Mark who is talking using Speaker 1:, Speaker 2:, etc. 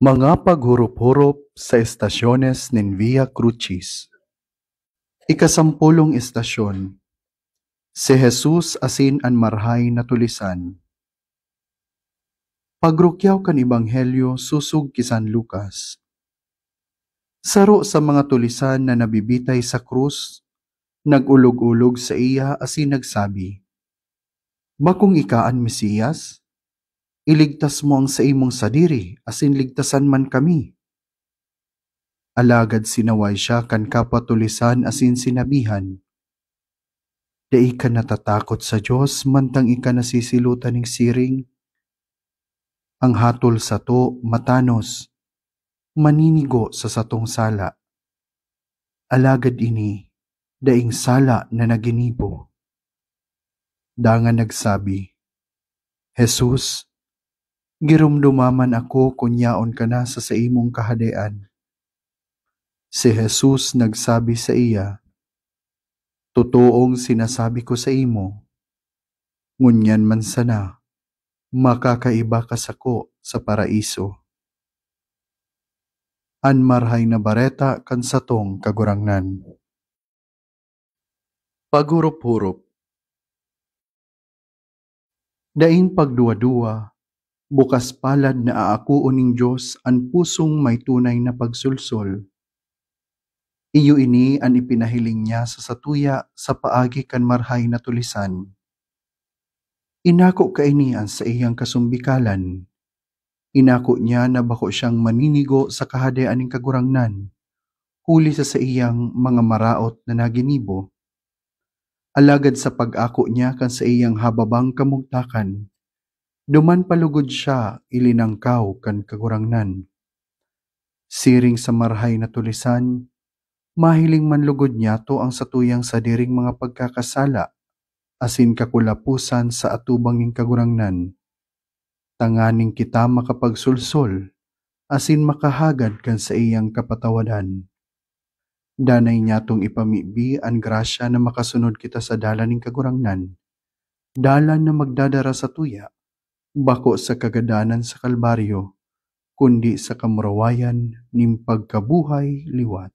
Speaker 1: Mga paghurup-hurup sa estasyones nin Via Crucis. Ikasampulong estasyon. Si Jesus asin an marhay na tulisan. Pagrukyaw kan Ebanghelyo susug ki San Lucas. Saro sa mga tulisan na nabibitay sa krus, nagulog-ulog sa iya asin nagsabi, "Bakong ikaan Mesiyas? Iligtas mo ang sa imong sadiri asin ligtasan man kami." Alagad sinaway siya kan kapatulisan asin sinabihan, "Dai ka natatakot sa Diyos mantang ika nasisilutan ning siring? Ang hatol sa to matanos, maninigo sa satong sala. Alagad ini, daing sala na naginibo." Dangan nagsabi, "Jesus, girumdumaman ako kunyaon ka na sa imong kahadean." Si Jesus nagsabi sa iya, "Totoong sinasabi ko sa imo, ngunyan man sana, makakaiba ka sako sa paraiso." An marhay na bareta kan satong kagurangnan. Paghurup-hurup. Daing pagduwa-duwa, bukas palad na aakuon ning Diyos an pusong may tunay na pagsulsol. Iyo ini ang ipinahiling niya sa satuya sa paagi kan marhay na tulisan. Inako kaini ang sa iyang kasumbikalan. Inako niya na bako siyang maninigo sa kahadean ning kagurangnan, huli sa iyang mga maraot na naginibo. Alagad sa pag-ako niya kan sa iyang hababang kamugtakan, duman palugod siya ilinangkaw kan kagurangnan. Siring sa marhay na tulisan, mahiling manlugod niya to ang satuyang sadiring mga pagkakasala, asin kakulapusan sa atubang ning kagurangnan. Tanganing kita makapagsulsol, asin makahagad kan sa iyang kapatawadan. Danay niya tong ipamibi ang grasya na makasunod kita sa dalan ning kagurangnan, dalan na magdadara sa tuya, bako sa kagadanan sa Kalbaryo, kundi sa kamurawayan ning pagkabuhay liwat.